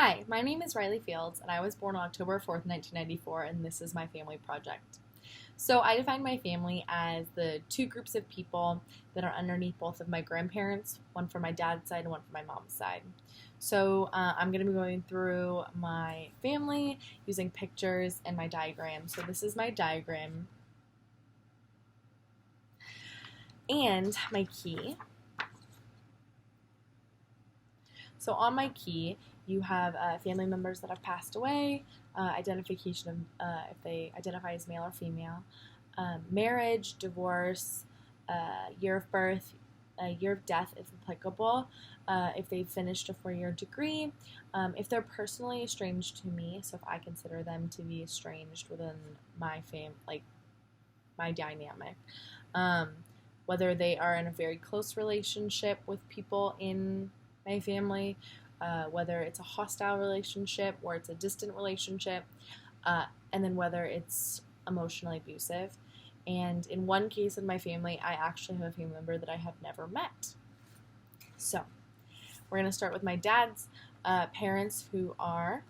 Hi, my name is Riley Fields, and I was born on October 4th, 1994, and this is my family project. So, I define my family as the two groups of people that are underneath both of my grandparents, one from my dad's side and one from my mom's side. So, I'm going to be going through my family using pictures and my diagram. So, this is my diagram and my key. So, on my key, you have family members that have passed away, identification of if they identify as male or female, marriage, divorce, year of birth, year of death if applicable, if they've finished a 4-year degree, if they're personally estranged to me, so if I consider them to be estranged within my my dynamic, whether they are in a very close relationship with people in my family, whether it's a hostile relationship or it's a distant relationship, and then whether it's emotionally abusive. And in one case in my family, I actually have a family member that I have never met. So, we're going to start with my dad's parents, who are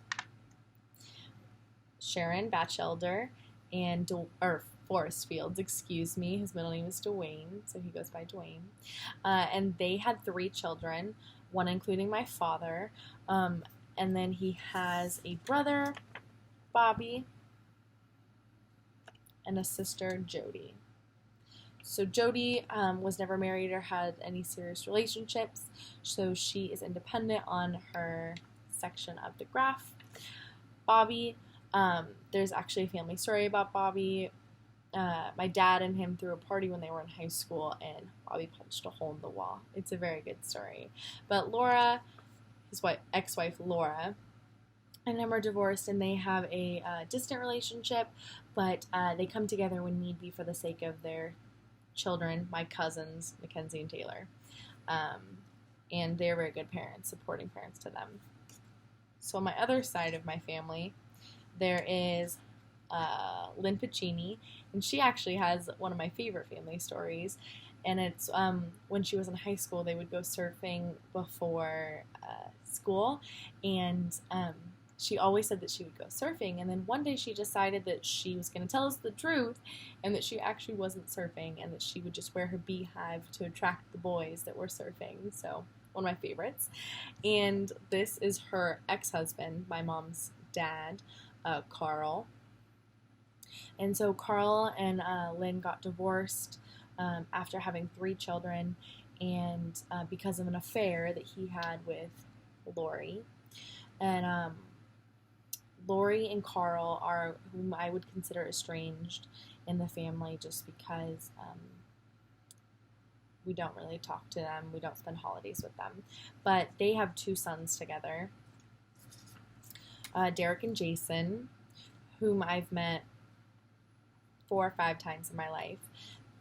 Sharon Batchelder and Forrest Fields, excuse me. His middle name is Dwayne, so he goes by Dwayne. And they had 3 children, one including my father. And then he has a brother, Bobby, and a sister, Jody. So Jody was never married or had any serious relationships, so she is independent on her section of the graph. Bobby, there's actually a family story about Bobby. My dad and him threw a party when they were in high school, and Bobby punched a hole in the wall. It's a very good story. But Laura, his ex-wife Laura, and him are divorced, and they have a distant relationship, but they come together when need be for the sake of their children, my cousins, Mackenzie and Taylor. And they're very good parents, supporting parents to them. So on my other side of my family, there is Lynn Piccini, and she actually has one of my favorite family stories. And it's when she was in high school, they would go surfing before school, and she always said that she would go surfing. And then one day she decided that she was going to tell us the truth, and that she actually wasn't surfing, and that she would just wear her beehive to attract the boys that were surfing. So one of my favorites. And this is her ex-husband, my mom's dad, Carl. And so Carl and Lynn got divorced after having 3 children, and because of an affair that he had with Lori. And Lori and Carl are whom I would consider estranged in the family, just because we don't really talk to them. We don't spend holidays with them. But they have 2 sons together, Derek and Jason, whom I've met 4 or 5 times in my life.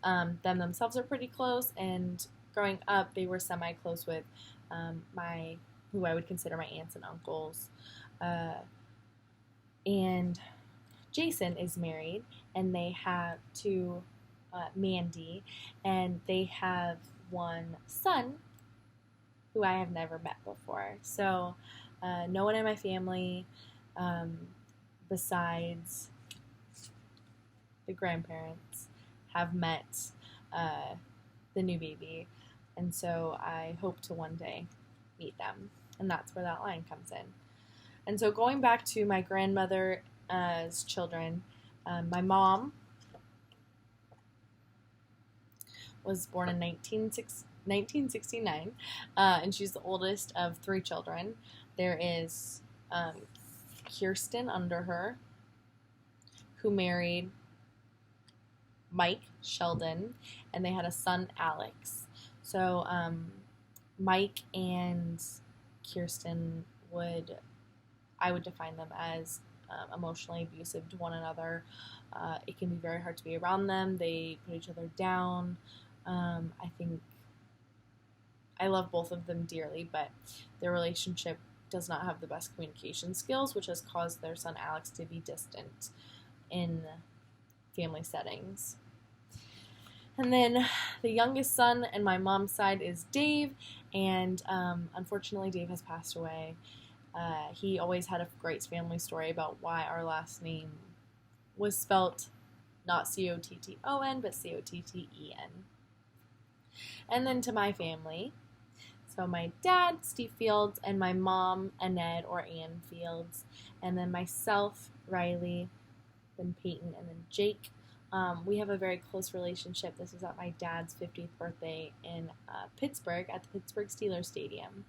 Them themselves are pretty close, and growing up, they were semi-close with who I would consider my aunts and uncles. And Jason is married, and they have 2, Mandy, and they have 1 son who I have never met before. So no one in my family besides the grandparents have met the new baby, and so I hope to one day meet them, and that's where that line comes in. And so going back to my grandmother's children, my mom was born in 1969, and she's the oldest of 3 children. There is Kirsten under her, who married Mike Sheldon, and they had a son, Alex. So Mike and Kirsten I would define them as emotionally abusive to one another. It can be very hard to be around them. They put each other down. I think I love both of them dearly, but their relationship does not have the best communication skills, which has caused their son Alex to be distant in family settings. And then the youngest son in my mom's side is Dave, and unfortunately Dave has passed away. He always had a great family story about why our last name was spelt not Cotton, but Cotten. And then to my family. So my dad, Steve Fields, and my mom, Annette or Ann Fields, and then myself, Riley, then Peyton, and then Jake. We have a very close relationship. This was at my dad's 50th birthday in Pittsburgh at the Pittsburgh Steelers Stadium.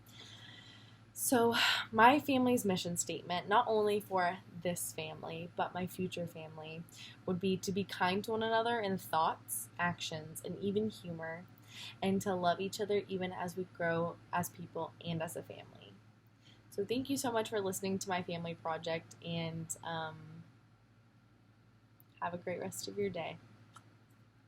So my family's mission statement, not only for this family, but my future family, would be to be kind to one another in thoughts, actions, and even humor, and to love each other even as we grow as people and as a family. So thank you so much for listening to my family project, and have a great rest of your day.